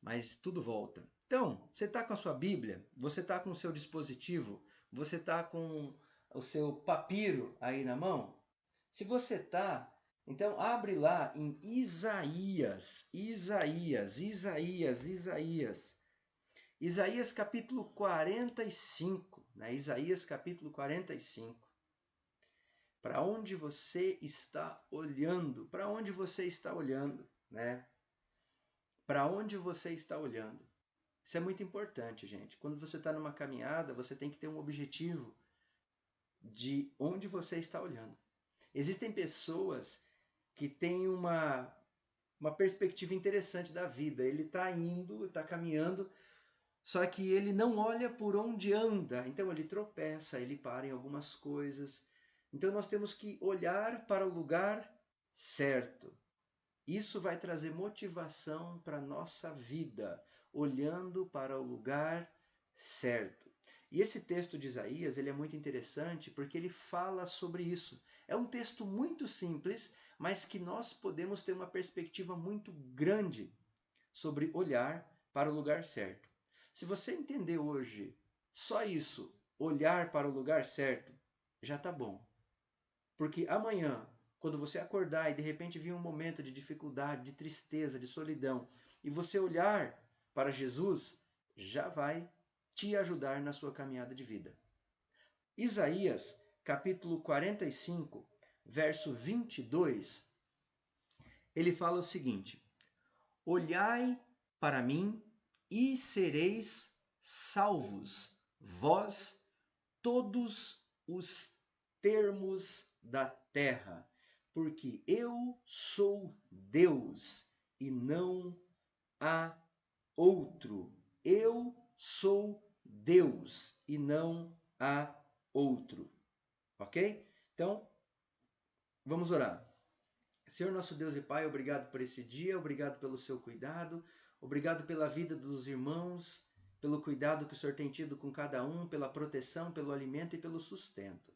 mas tudo volta. Então, você está com a sua Bíblia, você está com o seu dispositivo, você está com o seu papiro aí na mão? Se você está, então abre lá em Isaías. Isaías capítulo 45, né? Isaías capítulo 45. Para onde você está olhando? Para onde você está olhando, né? Para onde você está olhando? Isso é muito importante, gente. Quando você está numa caminhada, você tem que ter um objetivo de onde você está olhando. Existem pessoas que têm uma perspectiva interessante da vida. Ele está indo, está caminhando, só que ele não olha por onde anda. Então ele tropeça, ele para em algumas coisas. Então nós temos que olhar para o lugar certo. Isso vai trazer motivação para a nossa vida, olhando para o lugar certo. E esse texto de Isaías, ele é muito interessante porque ele fala sobre isso. É um texto muito simples, mas que nós podemos ter uma perspectiva muito grande sobre olhar para o lugar certo. Se você entender hoje só isso, olhar para o lugar certo, já está bom. Porque amanhã, quando você acordar e de repente vir um momento de dificuldade, de tristeza, de solidão, e você olhar para Jesus, já vai te ajudar na sua caminhada de vida. Isaías, capítulo 45, verso 22, ele fala o seguinte: Olhai para mim e sereis salvos, vós todos os termos da terra, porque eu sou Deus e não há outro. Eu sou Deus e não há outro. Ok? Então, vamos orar. Senhor nosso Deus e Pai, obrigado por esse dia, obrigado pelo seu cuidado, obrigado pela vida dos irmãos, pelo cuidado que o Senhor tem tido com cada um, pela proteção, pelo alimento e pelo sustento.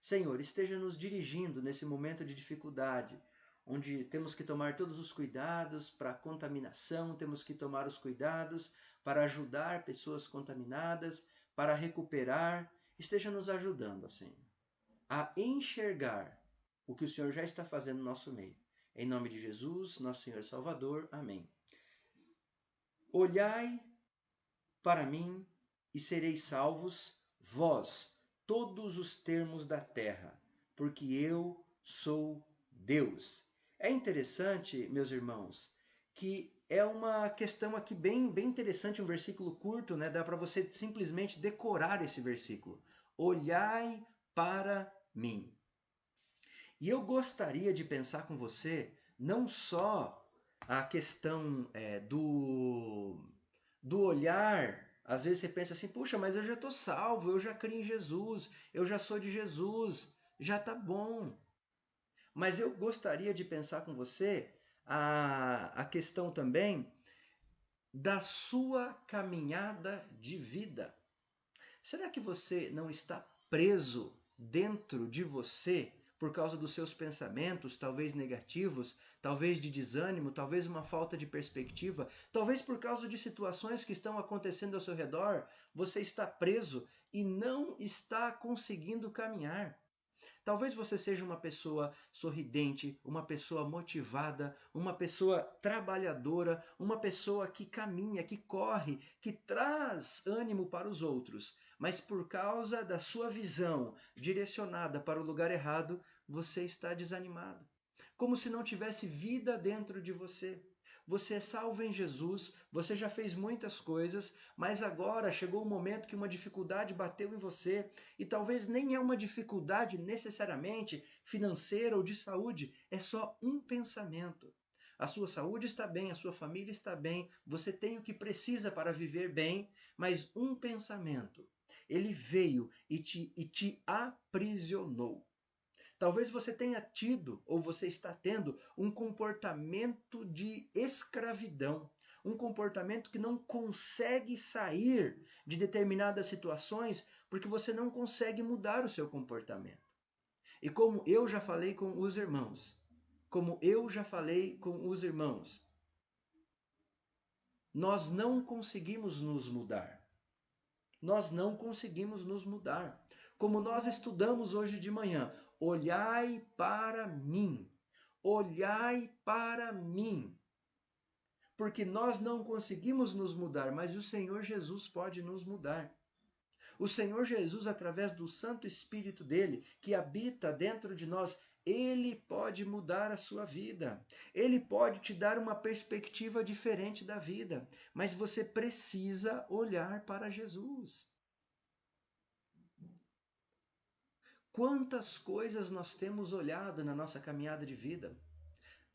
Senhor, esteja nos dirigindo nesse momento de dificuldade, onde temos que tomar todos os cuidados para a contaminação, temos que tomar os cuidados para ajudar pessoas contaminadas, para recuperar. Esteja nos ajudando, Senhor, a enxergar o que o Senhor já está fazendo no nosso meio. Em nome de Jesus, nosso Senhor Salvador. Amém. Olhai para mim e sereis salvos, vós, todos os termos da terra, porque eu sou Deus. É interessante, meus irmãos, que é uma questão aqui bem interessante, um versículo curto, né? Dá para você simplesmente decorar esse versículo. Olhai para mim. E eu gostaria de pensar com você não só a questão do olhar. Às vezes você pensa assim, puxa, mas eu já estou salvo, eu já criei em Jesus, eu já sou de Jesus, já está bom. Mas eu gostaria de pensar com você a questão também da sua caminhada de vida. Será que você não está preso dentro de você por causa dos seus pensamentos, talvez negativos, talvez de desânimo, talvez uma falta de perspectiva, talvez por causa de situações que estão acontecendo ao seu redor, você está preso e não está conseguindo caminhar? Talvez você seja uma pessoa sorridente, uma pessoa motivada, uma pessoa trabalhadora, uma pessoa que caminha, que corre, que traz ânimo para os outros, mas por causa da sua visão direcionada para o lugar errado, você está desanimado. Como se não tivesse vida dentro de você. Você é salvo em Jesus, você já fez muitas coisas, mas agora chegou o momento que uma dificuldade bateu em você, e talvez nem é uma dificuldade necessariamente financeira ou de saúde, é só um pensamento. A sua saúde está bem, a sua família está bem, você tem o que precisa para viver bem, mas um pensamento, ele veio e te aprisionou. Talvez você tenha tido ou você está tendo um comportamento de escravidão, um comportamento que não consegue sair de determinadas situações porque você não consegue mudar o seu comportamento. E como eu já falei com os irmãos, como eu já falei com os irmãos, Nós não conseguimos nos mudar. Nós não conseguimos nos mudar. Como nós estudamos hoje de manhã, olhai para mim. Olhai para mim. Porque nós não conseguimos nos mudar, mas o Senhor Jesus pode nos mudar. O Senhor Jesus, através do Santo Espírito dele, que habita dentro de nós, ele pode mudar a sua vida. Ele pode te dar uma perspectiva diferente da vida. Mas você precisa olhar para Jesus. Quantas coisas nós temos olhado na nossa caminhada de vida?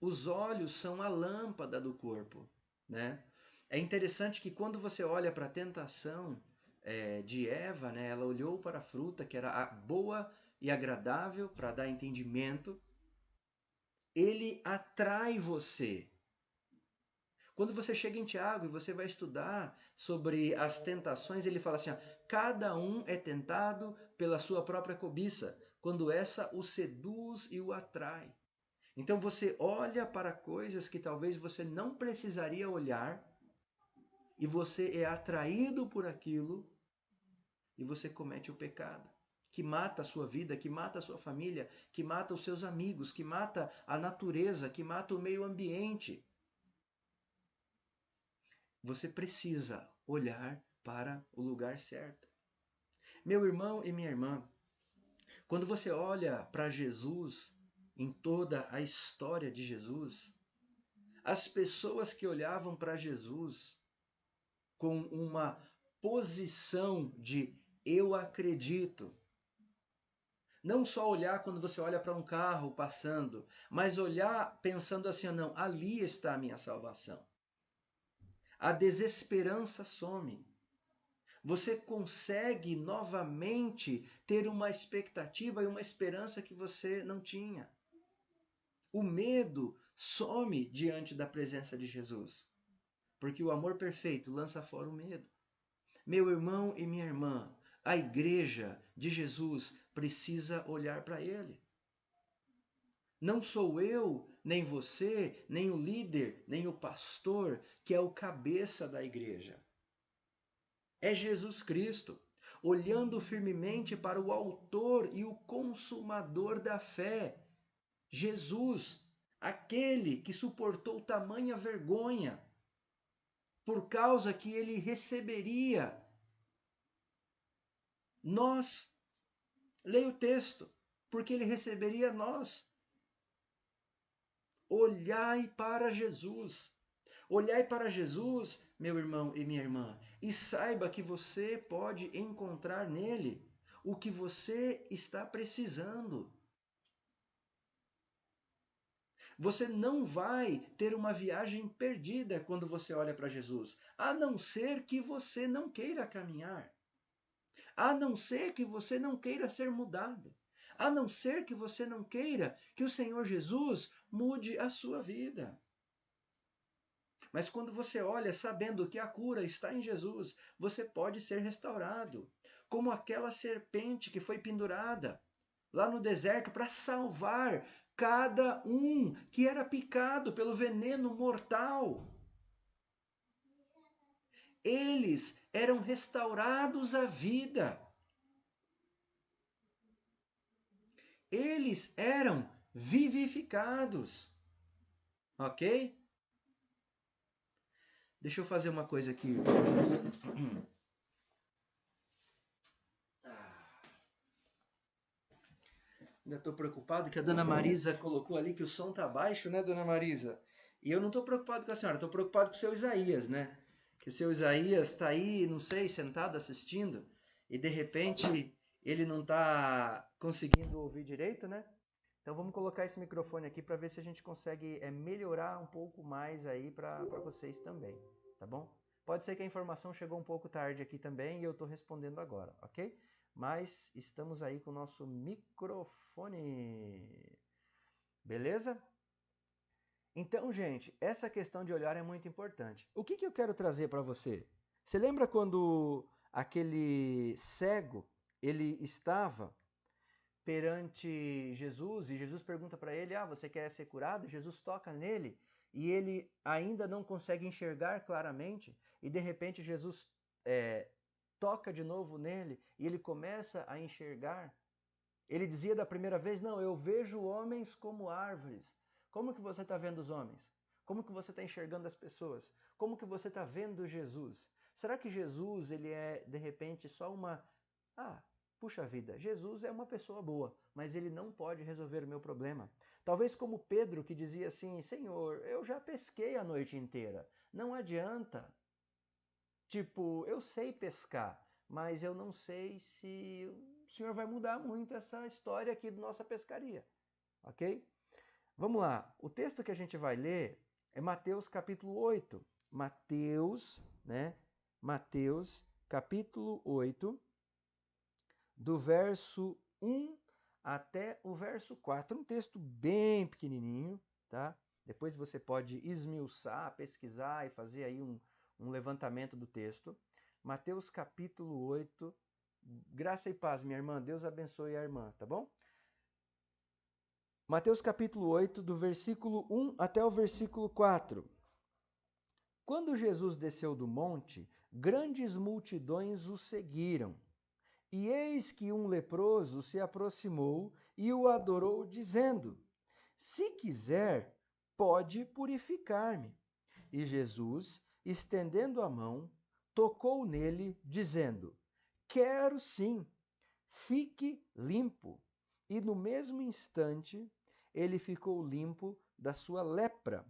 Os olhos são a lâmpada do corpo, né? É interessante que quando você olha para a tentação de Eva, né, ela olhou para a fruta que era boa e agradável para dar entendimento. Ele atrai você. Quando você chega em Tiago e você vai estudar sobre as tentações, ele fala assim: ó, cada um é tentado pela sua própria cobiça, quando essa o seduz e o atrai. Então você olha para coisas que talvez você não precisaria olhar e você é atraído por aquilo e você comete o pecado, que mata a sua vida, que mata a sua família, que mata os seus amigos, que mata a natureza, que mata o meio ambiente. Você precisa olhar para o lugar certo. Meu irmão e minha irmã, quando você olha para Jesus, em toda a história de Jesus, as pessoas que olhavam para Jesus com uma posição de eu acredito. Não só olhar quando você olha para um carro passando, mas olhar pensando assim, não, ali está a minha salvação. A desesperança some. Você consegue novamente ter uma expectativa e uma esperança que você não tinha. O medo some diante da presença de Jesus, porque o amor perfeito lança fora o medo. Meu irmão e minha irmã, a igreja de Jesus precisa olhar para ele. Não sou eu, nem você, nem o líder, nem o pastor que é o cabeça da igreja. É Jesus Cristo, olhando firmemente para o autor e o consumador da fé. Jesus, aquele que suportou tamanha vergonha por causa que ele receberia. Nós, leia o texto, porque ele receberia nós. Olhai para Jesus. Olhai para Jesus, meu irmão e minha irmã, e saiba que você pode encontrar nele o que você está precisando. Você não vai ter uma viagem perdida quando você olha para Jesus, a não ser que você não queira caminhar, a não ser que você não queira ser mudado, a não ser que você não queira que o Senhor Jesus mude a sua vida. Mas quando você olha sabendo que a cura está em Jesus, você pode ser restaurado. Como aquela serpente que foi pendurada lá no deserto para salvar cada um que era picado pelo veneno mortal. Eles eram restaurados à vida. Eles eram vivificados. Ok? Deixa eu fazer uma coisa aqui. Ainda estou preocupado que a dona Marisa colocou ali que o som tá baixo, né, dona Marisa? E eu não estou preocupado com a senhora, estou preocupado com o seu Isaías, né? Que o seu Isaías está aí, não sei, sentado assistindo, e de repente ele não está conseguindo ouvir direito, né? Então vamos colocar esse microfone aqui para ver se a gente consegue melhorar um pouco mais aí para vocês também, tá bom? Pode ser que a informação chegou um pouco tarde aqui também e eu estou respondendo agora, ok? Mas estamos aí com o nosso microfone. Beleza? Então, gente, essa questão de olhar é muito importante. O que eu quero trazer para você? Você lembra quando aquele cego, ele estava perante Jesus e Jesus pergunta para ele: "Ah, você quer ser curado?" Jesus toca nele e ele ainda não consegue enxergar claramente, e de repente Jesus toca de novo nele e ele começa a enxergar. Ele dizia da primeira vez, não, eu vejo homens como árvores. Como que você está vendo os homens? Como que você está enxergando as pessoas? Como que você está vendo Jesus? Será que Jesus ele é, de repente, só uma... puxa vida, Jesus é uma pessoa boa, mas ele não pode resolver o meu problema. Talvez como Pedro, que dizia assim, Senhor, eu já pesquei a noite inteira, não adianta. Tipo, eu sei pescar, mas eu não sei se o senhor vai mudar muito essa história aqui da nossa pescaria, ok? Vamos lá, o texto que a gente vai ler é Mateus capítulo 8. Mateus, Mateus capítulo 8, do verso 1 até o verso 4. Um texto bem pequenininho, tá? Depois você pode esmiuçar, pesquisar e fazer aí um levantamento do texto. Mateus capítulo 8. Graça e paz, minha irmã. Deus abençoe a irmã, tá bom? Mateus capítulo 8, do versículo 1 até o versículo 4. Quando Jesus desceu do monte, grandes multidões o seguiram. E eis que um leproso se aproximou e o adorou, dizendo: Se quiser, pode purificar-me. E Jesus, estendendo a mão, tocou nele, dizendo: Quero sim, fique limpo. E no mesmo instante, ele ficou limpo da sua lepra.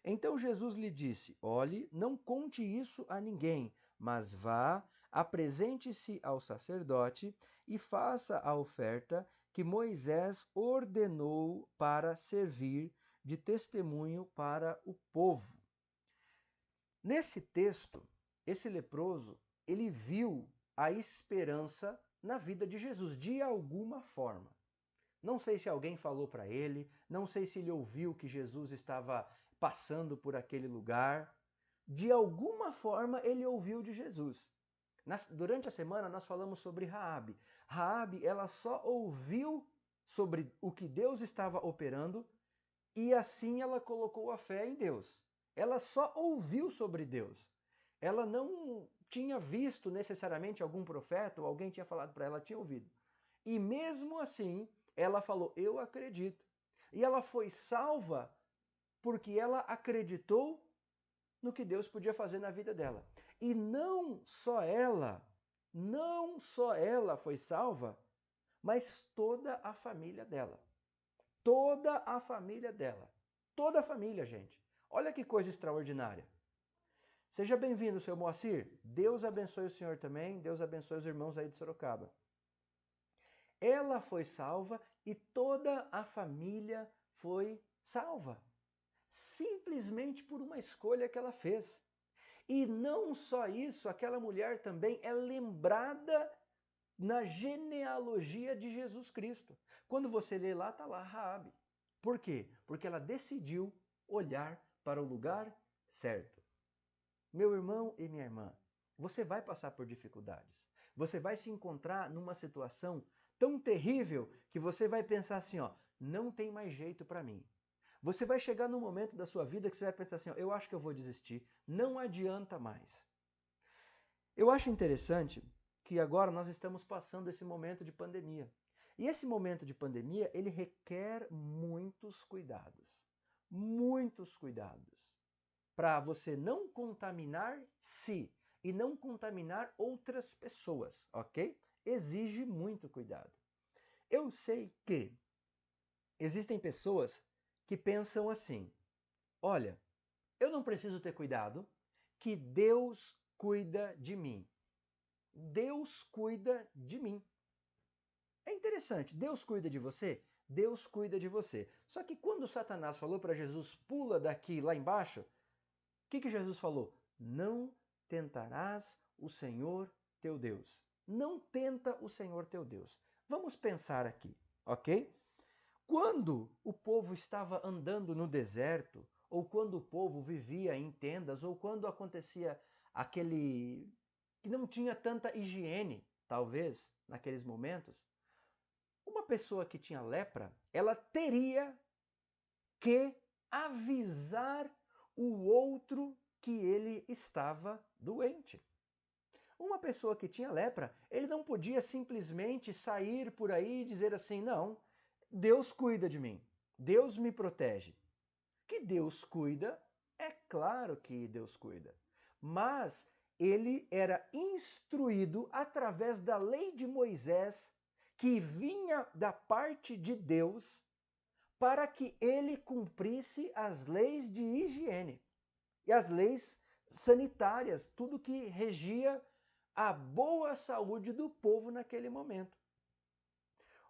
Então Jesus lhe disse: Olhe, não conte isso a ninguém, mas vá, apresente-se ao sacerdote e faça a oferta que Moisés ordenou para servir de testemunho para o povo. Nesse texto, esse leproso, ele viu a esperança na vida de Jesus, de alguma forma. Não sei se alguém falou para ele, não sei se ele ouviu que Jesus estava passando por aquele lugar. De alguma forma ele ouviu de Jesus. Durante a semana nós falamos sobre Raabe. Raabe, ela só ouviu sobre o que Deus estava operando e assim ela colocou a fé em Deus. Ela só ouviu sobre Deus. Ela não tinha visto necessariamente algum profeta ou alguém tinha falado para ela, ela tinha ouvido. E mesmo assim, ela falou, eu acredito. E ela foi salva porque ela acreditou no que Deus podia fazer na vida dela. E não só ela foi salva, mas toda a família dela. Toda a família dela. Toda a família, gente. Olha que coisa extraordinária. Seja bem-vindo, seu Moacir. Deus abençoe o senhor também. Deus abençoe os irmãos aí de Sorocaba. Ela foi salva e toda a família foi salva. Simplesmente por uma escolha que ela fez. E não só isso, aquela mulher também é lembrada na genealogia de Jesus Cristo. Quando você lê lá, está lá Raabe. Por quê? Porque ela decidiu olhar para o lugar certo. Meu irmão e minha irmã, você vai passar por dificuldades. Você vai se encontrar numa situação tão terrível que você vai pensar assim, não tem mais jeito para mim. Você vai chegar num momento da sua vida que você vai pensar assim, eu acho que eu vou desistir, não adianta mais. Eu acho interessante que agora nós estamos passando esse momento de pandemia. E esse momento de pandemia, ele requer muitos cuidados. Muitos cuidados. Para você não contaminar-se e não contaminar outras pessoas, ok? Exige muito cuidado. Eu sei que existem pessoas que pensam assim, olha, eu não preciso ter cuidado, que Deus cuida de mim. Deus cuida de mim. É interessante, Deus cuida de você? Deus cuida de você. Só que quando Satanás falou para Jesus, pula daqui lá embaixo, o que Jesus falou? Não tentarás o Senhor teu Deus. Não tenta o Senhor teu Deus. Vamos pensar aqui, ok? Quando o povo estava andando no deserto, ou quando o povo vivia em tendas, ou quando acontecia aquele que não tinha tanta higiene, talvez, naqueles momentos, uma pessoa que tinha lepra, ela teria que avisar o outro que ele estava doente. Uma pessoa que tinha lepra, ele não podia simplesmente sair por aí e dizer assim, não, Deus cuida de mim, Deus me protege. Que Deus cuida, é claro que Deus cuida. Mas ele era instruído através da lei de Moisés, que vinha da parte de Deus, para que ele cumprisse as leis de higiene e as leis sanitárias, tudo que regia a boa saúde do povo naquele momento.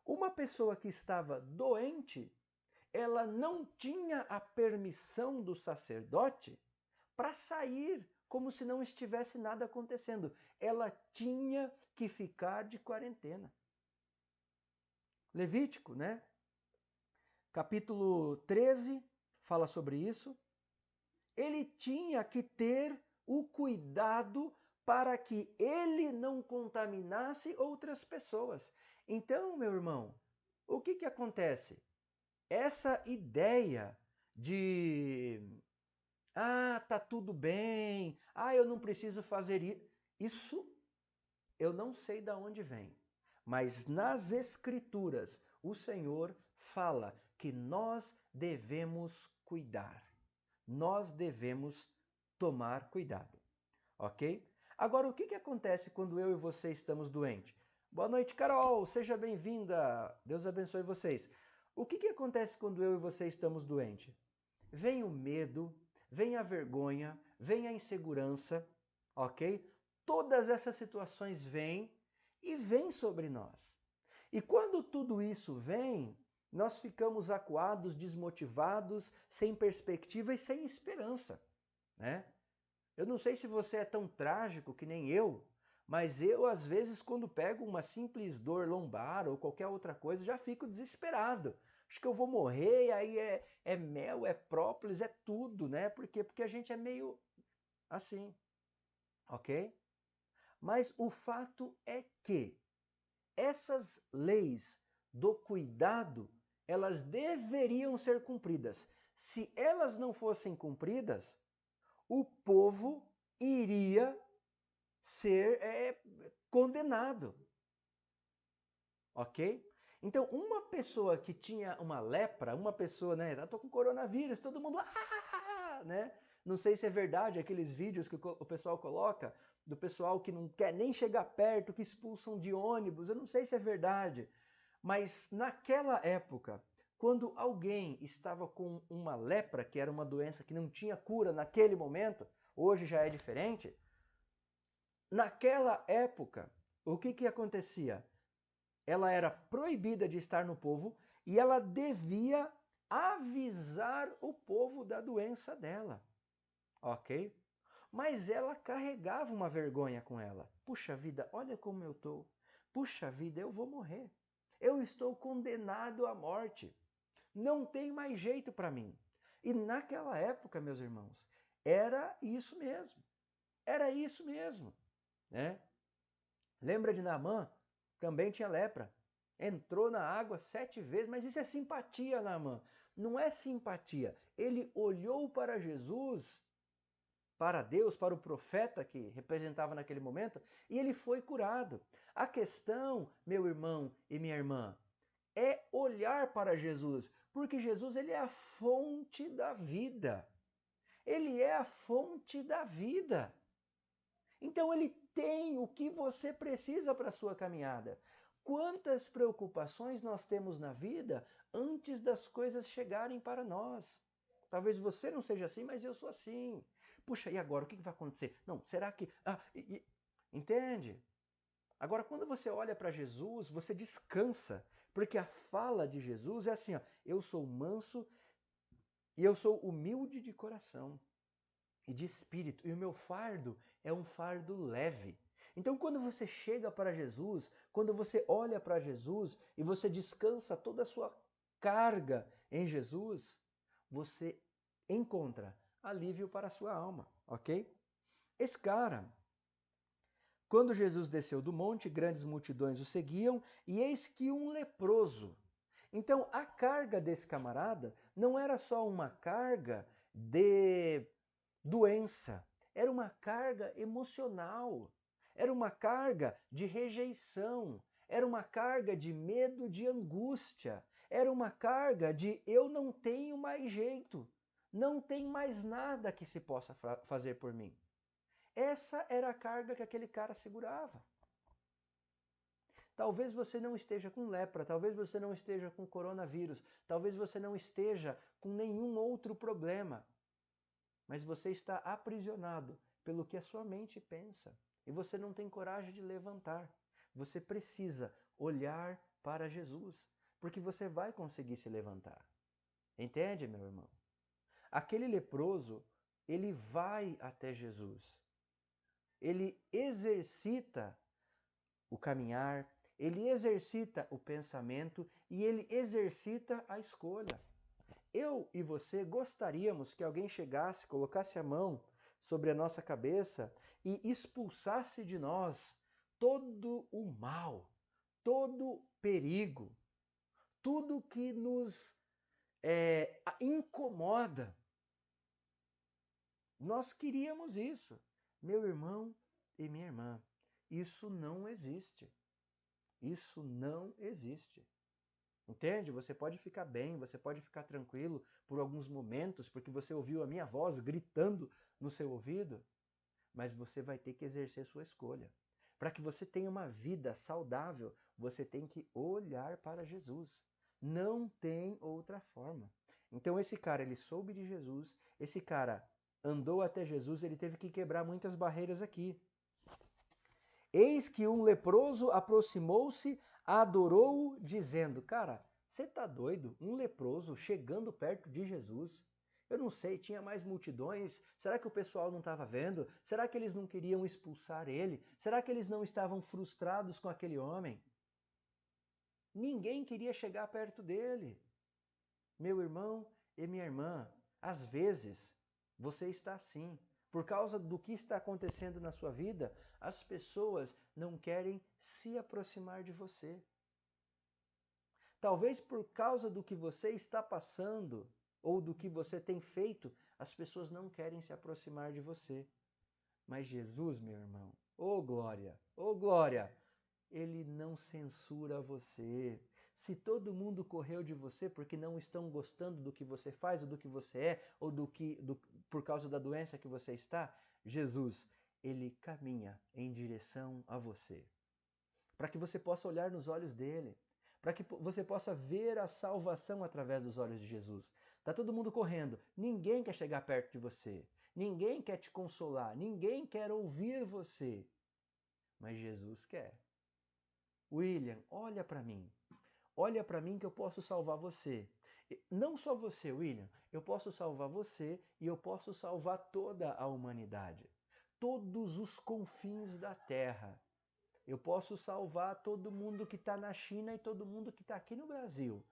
Uma pessoa que estava doente, ela não tinha a permissão do sacerdote para sair como se não estivesse nada acontecendo. Ela tinha que ficar de quarentena. Levítico, né? Capítulo 13 fala sobre isso. Ele tinha que ter o cuidado para que ele não contaminasse outras pessoas. Então, meu irmão, o que acontece? Essa ideia de tá tudo bem, eu não preciso fazer isso, eu não sei de onde vem. Mas nas Escrituras, o Senhor fala que nós devemos cuidar. Nós devemos tomar cuidado, ok? Agora, o que acontece quando eu e você estamos doentes? Boa noite, Carol, seja bem-vinda, Deus abençoe vocês. O que acontece quando eu e você estamos doentes? Vem o medo, vem a vergonha, vem a insegurança, ok? Todas essas situações vêm e vêm sobre nós. E quando tudo isso vem, nós ficamos acuados, desmotivados, sem perspectiva e sem esperança, né? Eu não sei se você é tão trágico que nem eu, mas eu, às vezes, quando pego uma simples dor lombar ou qualquer outra coisa, já fico desesperado. Acho que eu vou morrer, e aí é mel, é própolis, é tudo, né? Por quê? Porque a gente é meio assim, ok? Mas o fato é que essas leis do cuidado, elas deveriam ser cumpridas. Se elas não fossem cumpridas, o povo iria ser condenado. Ok? Então, uma pessoa que tinha uma lepra, uma pessoa, né? Eu tô com coronavírus, todo mundo, né? Não sei se é verdade aqueles vídeos que o pessoal coloca do pessoal que não quer nem chegar perto, que expulsam de ônibus. Eu não sei se é verdade. Mas naquela época, quando alguém estava com uma lepra, que era uma doença que não tinha cura naquele momento, hoje já é diferente. Naquela época, o que acontecia? Ela era proibida de estar no povo e ela devia avisar o povo da doença dela, ok? Mas ela carregava uma vergonha com ela. Puxa vida, olha como eu estou. Puxa vida, eu vou morrer. Eu estou condenado à morte. Não tem mais jeito para mim. E naquela época, meus irmãos, era isso mesmo. Era isso mesmo, né? Lembra de Naamã? Também tinha lepra. Entrou na água 7 vezes, mas isso é simpatia, Naamã. Não é simpatia. Ele olhou para Jesus, para Deus, para o profeta que representava naquele momento, e ele foi curado. A questão, meu irmão e minha irmã, é olhar para Jesus, porque Jesus ele é a fonte da vida. Ele é a fonte da vida. Então ele tem o que você precisa para a sua caminhada. Quantas preocupações nós temos na vida antes das coisas chegarem para nós? Talvez você não seja assim, mas eu sou assim. Puxa, e agora? O que vai acontecer? Não, será que... Entende? Agora, quando você olha para Jesus, você descansa, porque a fala de Jesus é assim, ó, eu sou manso e eu sou humilde de coração e de espírito, e o meu fardo é um fardo leve. Então, quando você chega para Jesus, quando você olha para Jesus e você descansa toda a sua carga em Jesus, você encontra alívio para a sua alma, ok? Esse cara, quando Jesus desceu do monte, grandes multidões o seguiam, e eis que um leproso. Então, a carga desse camarada não era só uma carga de doença, era uma carga emocional, era uma carga de rejeição, era uma carga de medo, de angústia, era uma carga de eu não tenho mais jeito, não tem mais nada que se possa fazer por mim. Essa era a carga que aquele cara segurava. Talvez você não esteja com lepra, talvez você não esteja com coronavírus, talvez você não esteja com nenhum outro problema, mas você está aprisionado pelo que a sua mente pensa e você não tem coragem de levantar. Você precisa olhar para Jesus, porque você vai conseguir se levantar. Entende, meu irmão? Aquele leproso, ele vai até Jesus. Ele exercita o caminhar, ele exercita o pensamento e ele exercita a escolha. Eu e você gostaríamos que alguém chegasse, colocasse a mão sobre a nossa cabeça e expulsasse de nós todo o mal, todo o perigo, tudo que nos incomoda. Nós queríamos isso. Meu irmão e minha irmã, isso não existe. Isso não existe. Entende? Você pode ficar bem, você pode ficar tranquilo por alguns momentos, porque você ouviu a minha voz gritando no seu ouvido, mas você vai ter que exercer sua escolha. Para que você tenha uma vida saudável, você tem que olhar para Jesus. Não tem outra forma. Então esse cara, ele soube de Jesus, esse cara andou até Jesus, ele teve que quebrar muitas barreiras aqui. Eis que um leproso aproximou-se, adorou-o, dizendo: cara, você tá doido? Um leproso chegando perto de Jesus? Eu não sei, tinha mais multidões. Será que o pessoal não estava vendo? Será que eles não queriam expulsar ele? Será que eles não estavam frustrados com aquele homem? Ninguém queria chegar perto dele. Meu irmão e minha irmã, às vezes você está assim. Por causa do que está acontecendo na sua vida, as pessoas não querem se aproximar de você. Talvez por causa do que você está passando ou do que você tem feito, as pessoas não querem se aproximar de você. Mas Jesus, meu irmão, ô glória, ele não censura você. Se todo mundo correu de você porque não estão gostando do que você faz, ou do que você é, ou por causa da doença que você está, Jesus, ele caminha em direção a você. Para que você possa olhar nos olhos dele. Para que você possa ver a salvação através dos olhos de Jesus. Está todo mundo correndo. Ninguém quer chegar perto de você. Ninguém quer te consolar. Ninguém quer ouvir você. Mas Jesus quer. William, olha para mim. Olha para mim que eu posso salvar você. Não só você, William. Eu posso salvar você e eu posso salvar toda a humanidade. Todos os confins da terra. Eu posso salvar todo mundo que está na China e todo mundo que está aqui no Brasil.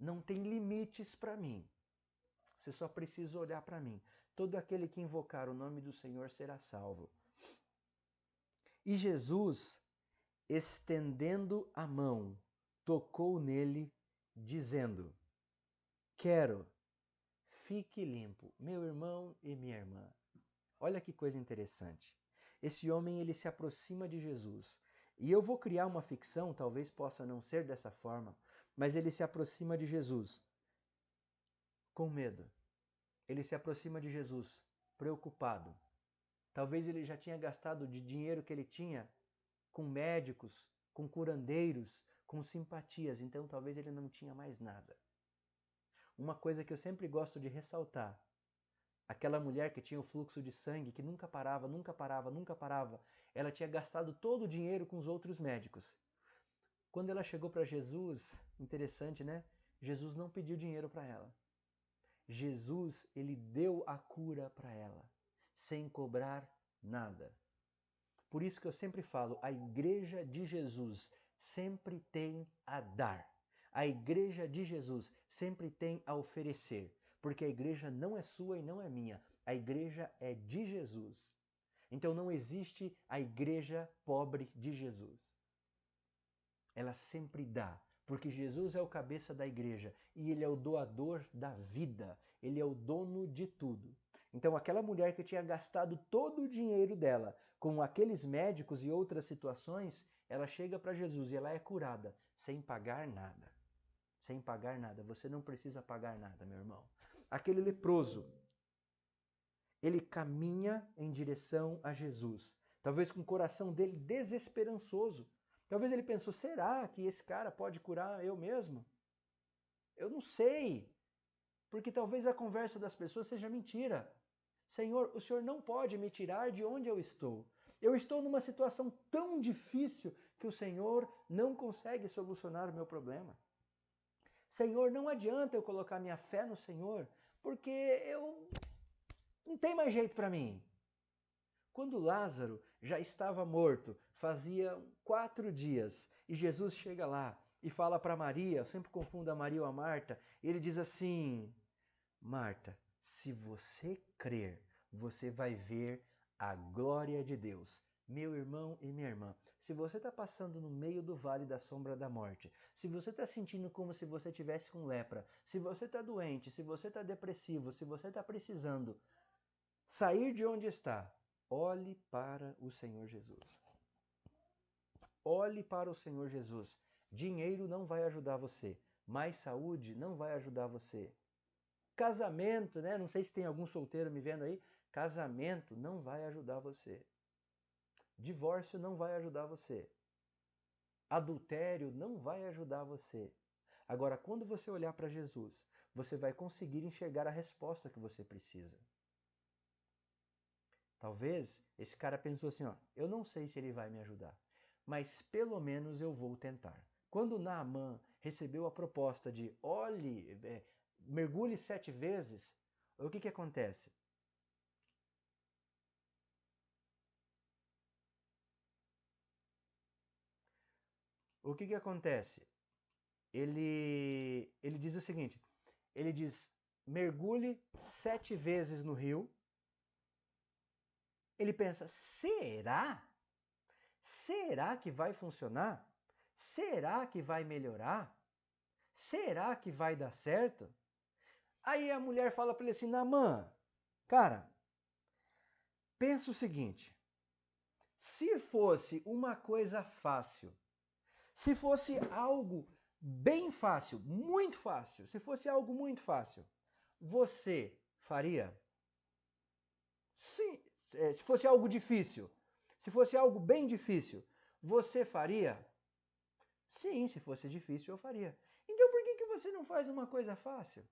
Não tem limites para mim. Você só precisa olhar para mim. Todo aquele que invocar o nome do Senhor será salvo. E Jesus, estendendo a mão, tocou nele, dizendo: quero, fique limpo, meu irmão e minha irmã. Olha que coisa interessante. Esse homem, ele se aproxima de Jesus. E eu vou criar uma ficção, talvez possa não ser dessa forma, mas ele se aproxima de Jesus com medo. Ele se aproxima de Jesus preocupado. Talvez ele já tinha gastado de dinheiro que ele tinha com médicos, com curandeiros, com simpatias, então talvez ele não tinha mais nada. Uma coisa que eu sempre gosto de ressaltar, aquela mulher que tinha o fluxo de sangue, que nunca parava, nunca parava, nunca parava, ela tinha gastado todo o dinheiro com os outros médicos. Quando ela chegou para Jesus, interessante, né? Jesus não pediu dinheiro para ela. Jesus, ele deu a cura para ela, sem cobrar nada. Por isso que eu sempre falo, a igreja de Jesus sempre tem a dar. A igreja de Jesus sempre tem a oferecer. Porque a igreja não é sua e não é minha. A igreja é de Jesus. Então não existe a igreja pobre de Jesus. Ela sempre dá. Porque Jesus é o cabeça da igreja e ele é o doador da vida. Ele é o dono de tudo. Então aquela mulher que tinha gastado todo o dinheiro dela com aqueles médicos e outras situações, ela chega para Jesus e ela é curada sem pagar nada. Sem pagar nada. Você não precisa pagar nada, meu irmão. Aquele leproso, ele caminha em direção a Jesus. Talvez com o coração dele desesperançoso. Talvez ele pensou, será que esse cara pode curar eu mesmo? Eu não sei. Porque talvez a conversa das pessoas seja mentira. Senhor, o Senhor não pode me tirar de onde eu estou. Eu estou numa situação tão difícil que o Senhor não consegue solucionar o meu problema. Senhor, não adianta eu colocar minha fé no Senhor, porque eu não tem mais jeito para mim. Quando Lázaro já estava morto, fazia 4 dias, e Jesus chega lá e fala para Maria, eu sempre confundo a Maria ou a Marta, ele diz assim, Marta, se você crer, você vai ver a glória de Deus. Meu irmão e minha irmã, se você está passando no meio do vale da sombra da morte, se você está sentindo como se você tivesse com lepra, se você está doente, se você está depressivo, se você está precisando sair de onde está, olhe para o Senhor Jesus. Olhe para o Senhor Jesus. Dinheiro não vai ajudar você, mais saúde não vai ajudar você. Casamento, né? Não sei se tem algum solteiro me vendo aí. Casamento não vai ajudar você. Divórcio não vai ajudar você. Adultério não vai ajudar você. Agora, quando você olhar para Jesus, você vai conseguir enxergar a resposta que você precisa. Talvez esse cara pensou assim, ó, eu não sei se ele vai me ajudar, mas pelo menos eu vou tentar. Quando Naamã recebeu a proposta de, mergulhe 7 vezes, o que acontece? O que acontece? Ele diz o seguinte, ele diz, mergulhe 7 vezes no rio. Ele pensa, será? Será que vai funcionar? Será que vai melhorar? Será que vai dar certo? Aí a mulher fala para ele assim, Naamã, cara, pensa o seguinte, se fosse uma coisa fácil, se fosse algo bem fácil, muito fácil, se fosse algo muito fácil, você faria? Sim, se fosse algo difícil, se fosse algo bem difícil, você faria? Sim, se fosse difícil eu faria. Então por que você não faz uma coisa fácil?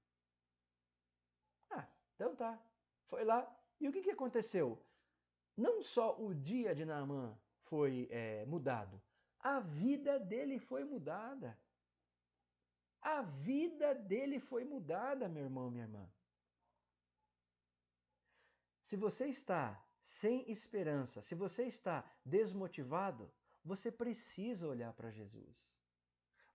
Ah, então tá. Foi lá. E o que aconteceu? Não só o dia de Naamã foi mudado, a vida dele foi mudada. A vida dele foi mudada, meu irmão, minha irmã. Se você está sem esperança, se você está desmotivado, você precisa olhar para Jesus.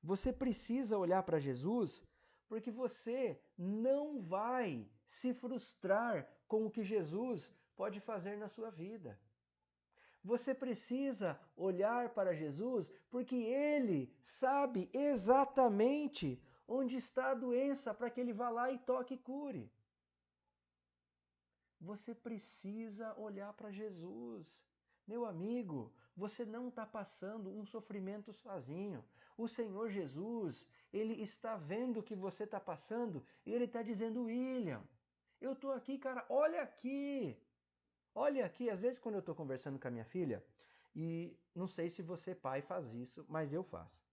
Você precisa olhar para Jesus porque você não vai se frustrar com o que Jesus pode fazer na sua vida. Você precisa olhar para Jesus porque Ele sabe exatamente onde está a doença para que Ele vá lá e toque e cure. Você precisa olhar para Jesus. Meu amigo, você não está passando um sofrimento sozinho. O Senhor Jesus, Ele está vendo o que você está passando e Ele está dizendo, William, eu estou aqui, cara, olha aqui. Olha aqui, às vezes quando eu estou conversando com a minha filha, e não sei se você, pai, faz isso, mas eu faço.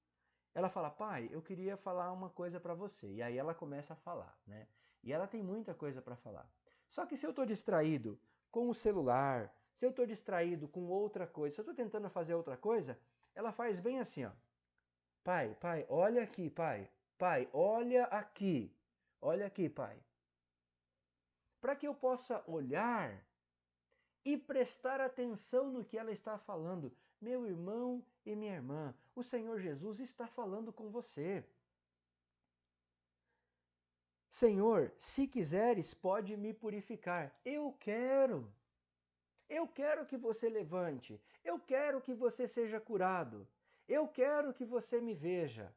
Ela fala, pai, eu queria falar uma coisa para você. E aí ela começa a falar, né? E ela tem muita coisa para falar. Só que se eu estou distraído com o celular, se eu estou distraído com outra coisa, se eu estou tentando fazer outra coisa, ela faz bem assim, ó. Pai, olha aqui, pai. Pai, olha aqui. Olha aqui, pai. Para que eu possa olhar e prestar atenção no que ela está falando. Meu irmão e minha irmã, o Senhor Jesus está falando com você. Senhor, se quiseres, pode me purificar. Eu quero. Eu quero que você levante. Eu quero que você seja curado. Eu quero que você me veja.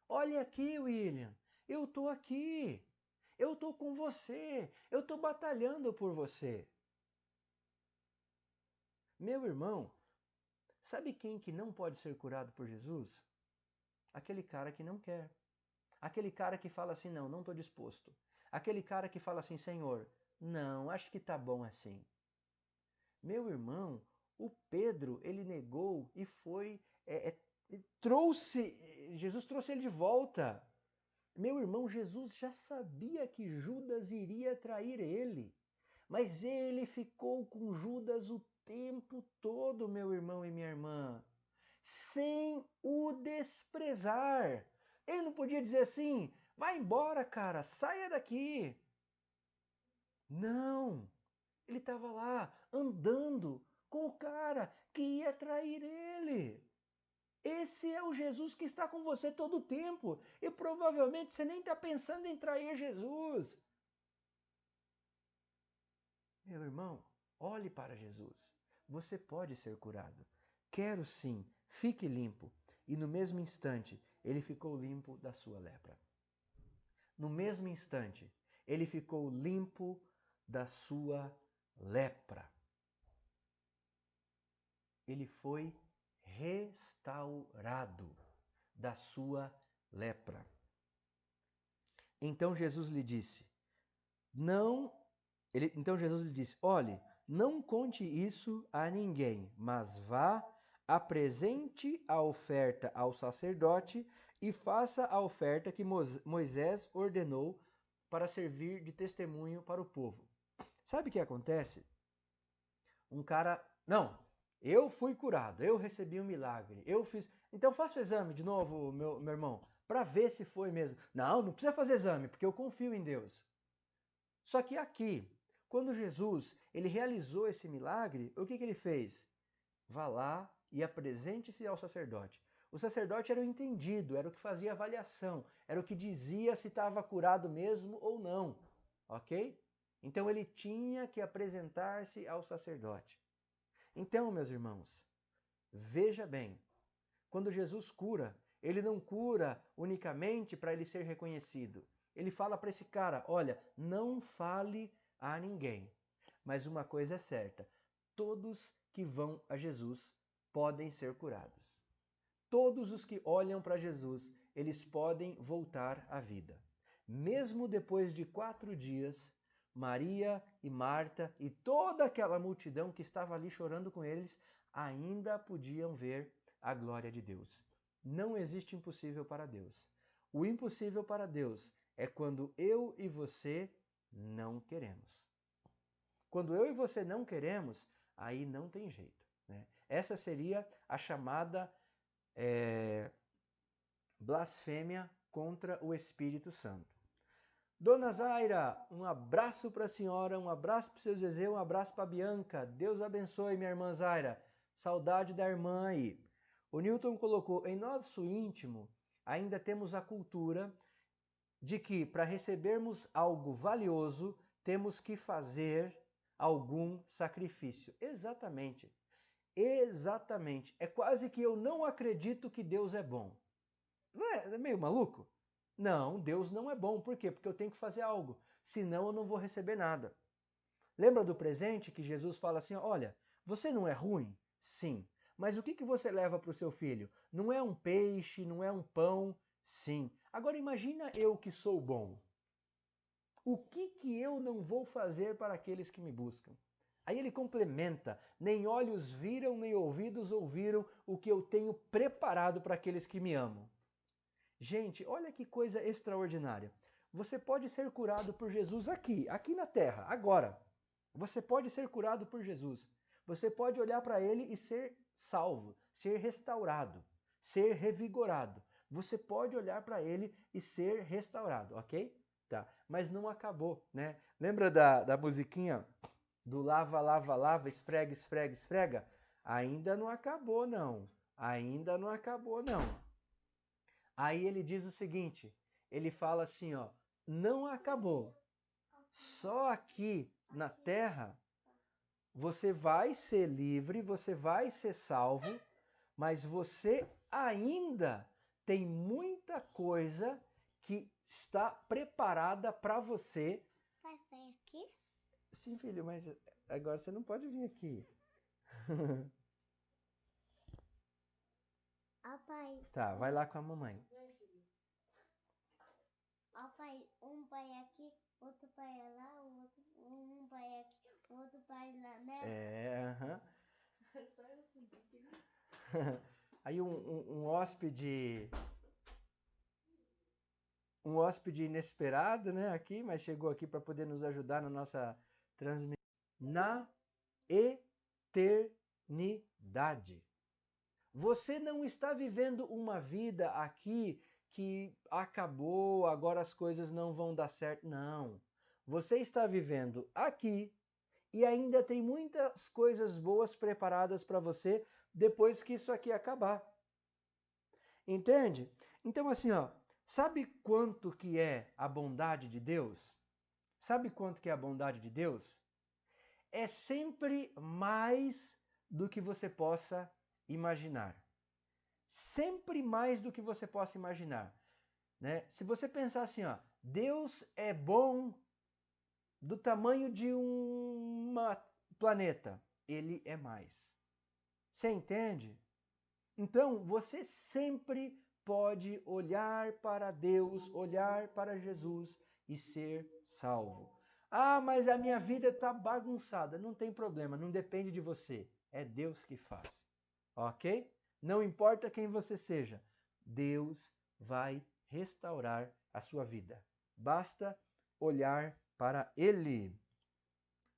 Olha aqui, William. Eu estou aqui. Eu estou com você. Eu estou batalhando por você. Meu irmão, sabe quem que não pode ser curado por Jesus? Aquele cara que não quer. Aquele cara que fala assim, não estou disposto. Aquele cara que fala assim, Senhor, não, acho que tá bom assim. Meu irmão, o Pedro, ele negou e foi, Jesus trouxe ele de volta. Meu irmão, Jesus já sabia que Judas iria trair ele. Mas ele ficou com Judas o tempo todo, meu irmão e minha irmã, sem o desprezar. Ele não podia dizer assim, vai embora, cara, saia daqui. Não, ele estava lá andando com o cara que ia trair ele. Esse é o Jesus que está com você todo o tempo. E provavelmente você nem está pensando em trair Jesus. Meu irmão, olhe para Jesus. Você pode ser curado. Quero sim, fique limpo. E no mesmo instante, ele ficou limpo da sua lepra. No mesmo instante, ele ficou limpo da sua lepra. Ele foi restaurado da sua lepra. Então Jesus lhe disse: Então Jesus lhe disse: olhe, não conte isso a ninguém, mas vá, apresente a oferta ao sacerdote e faça a oferta que Moisés ordenou para servir de testemunho para o povo. Sabe o que acontece? Um cara, não, eu fui curado, eu recebi um milagre, eu fiz. Então faça o exame de novo, meu irmão, para ver se foi mesmo. Não precisa fazer exame, porque eu confio em Deus. Só que aqui, quando Jesus ele realizou esse milagre, o que ele fez? Vá lá e apresente-se ao sacerdote. O sacerdote era o entendido, era o que fazia avaliação, era o que dizia se estava curado mesmo ou não, ok? Então ele tinha que apresentar-se ao sacerdote. Então, meus irmãos, veja bem, quando Jesus cura, ele não cura unicamente para ele ser reconhecido. Ele fala para esse cara, olha, não fale a ninguém. Mas uma coisa é certa, todos que vão a Jesus podem ser curados. Todos os que olham para Jesus, eles podem voltar à vida. Mesmo depois de 4 dias, Maria e Marta e toda aquela multidão que estava ali chorando com eles, ainda podiam ver a glória de Deus. Não existe impossível para Deus. O impossível para Deus é quando eu e você não queremos. Quando eu e você não queremos, aí não tem jeito, né? Essa seria a chamada blasfêmia contra o Espírito Santo. Dona Zaira, um abraço para a senhora, um abraço para o seu Zezé, um abraço para a Bianca. Deus abençoe, minha irmã Zaira. Saudade da irmã aí. O Newton colocou, em nosso íntimo, ainda temos a cultura de que para recebermos algo valioso, temos que fazer algum sacrifício. Exatamente. Exatamente. É quase que eu não acredito que Deus é bom. Não é meio maluco? Não, Deus não é bom. Por quê? Porque eu tenho que fazer algo. Senão eu não vou receber nada. Lembra do presente que Jesus fala assim, olha, você não é ruim? Sim. Mas o que você leva para o seu filho? Não é um peixe, não é um pão? Sim. Agora imagina eu que sou bom. O que eu não vou fazer para aqueles que me buscam? Aí ele complementa, nem olhos viram, nem ouvidos ouviram o que eu tenho preparado para aqueles que me amam. Gente, olha que coisa extraordinária. Você pode ser curado por Jesus aqui na terra, agora. Você pode ser curado por Jesus. Você pode olhar para ele e ser salvo, ser restaurado, ser revigorado. Você pode olhar para ele e ser restaurado, ok? Tá. Mas não acabou, né? Lembra da musiquinha do lava, lava, lava, esfrega, esfrega, esfrega? Ainda não acabou, não. Ainda não acabou, não. Aí ele diz o seguinte, ele fala assim, ó, não acabou. Só aqui na terra você vai ser livre, você vai ser salvo, mas você ainda tem muita coisa que está preparada para você. Vai sair aqui? Sim, filho, mas agora você não pode vir aqui. Ó, pai. Tá, vai lá com a mamãe. Ó, pai, um vai aqui, outro vai lá, um vai aqui, outro vai lá, né? Aham. É só eu subir que Aí um hóspede inesperado, né, aqui, mas chegou aqui para poder nos ajudar na nossa transmissão. Na eternidade. Você não está vivendo uma vida aqui que acabou, agora as coisas não vão dar certo. Não. Você está vivendo aqui e ainda tem muitas coisas boas preparadas para você depois que isso aqui acabar. Entende? Então assim, ó, sabe quanto que é a bondade de Deus? Sabe quanto que é a bondade de Deus? É sempre mais do que você possa imaginar. Sempre mais do que você possa imaginar. Né? Se você pensar assim, ó, Deus é bom do tamanho de um planeta, ele é mais. Você entende? Então, você sempre pode olhar para Deus, olhar para Jesus e ser salvo. Ah, mas a minha vida está bagunçada. Não tem problema, não depende de você. É Deus que faz. Ok? Não importa quem você seja, Deus vai restaurar a sua vida. Basta olhar para Ele.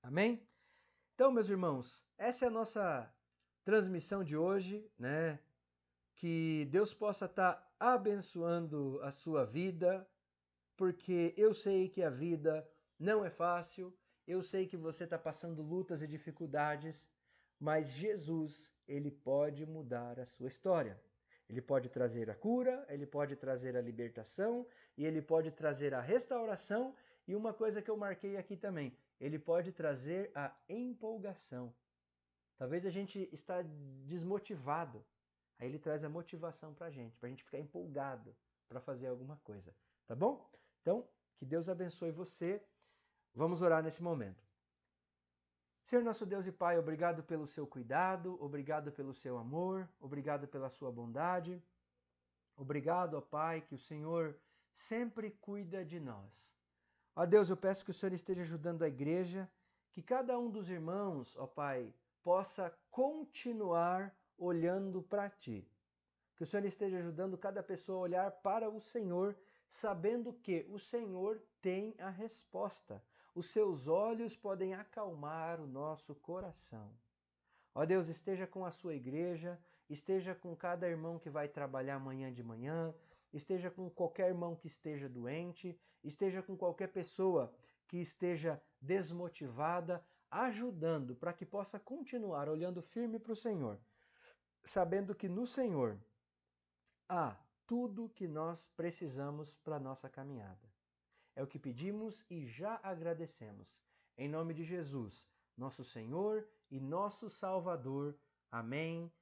Amém? Então, meus irmãos, essa é a nossa transmissão de hoje, né? Que Deus possa estar abençoando a sua vida, porque eu sei que a vida não é fácil, eu sei que você está passando lutas e dificuldades, mas Jesus, ele pode mudar a sua história. Ele pode trazer a cura, ele pode trazer a libertação e ele pode trazer a restauração. E uma coisa que eu marquei aqui também, ele pode trazer a empolgação. Talvez a gente está desmotivado. Aí ele traz a motivação para a gente ficar empolgado para fazer alguma coisa. Tá bom? Então, que Deus abençoe você. Vamos orar nesse momento. Senhor nosso Deus e Pai, obrigado pelo seu cuidado, obrigado pelo seu amor, obrigado pela sua bondade. Obrigado, ó Pai, que o Senhor sempre cuida de nós. Ó Deus, eu peço que o Senhor esteja ajudando a igreja, que cada um dos irmãos, ó Pai, possa continuar olhando para Ti. Que o Senhor esteja ajudando cada pessoa a olhar para o Senhor, sabendo que o Senhor tem a resposta. Os seus olhos podem acalmar o nosso coração. Ó Deus, esteja com a sua igreja, esteja com cada irmão que vai trabalhar amanhã de manhã, esteja com qualquer irmão que esteja doente, esteja com qualquer pessoa que esteja desmotivada, ajudando para que possa continuar olhando firme para o Senhor, sabendo que no Senhor há tudo que nós precisamos para a nossa caminhada. É o que pedimos e já agradecemos. Em nome de Jesus, nosso Senhor e nosso Salvador. Amém,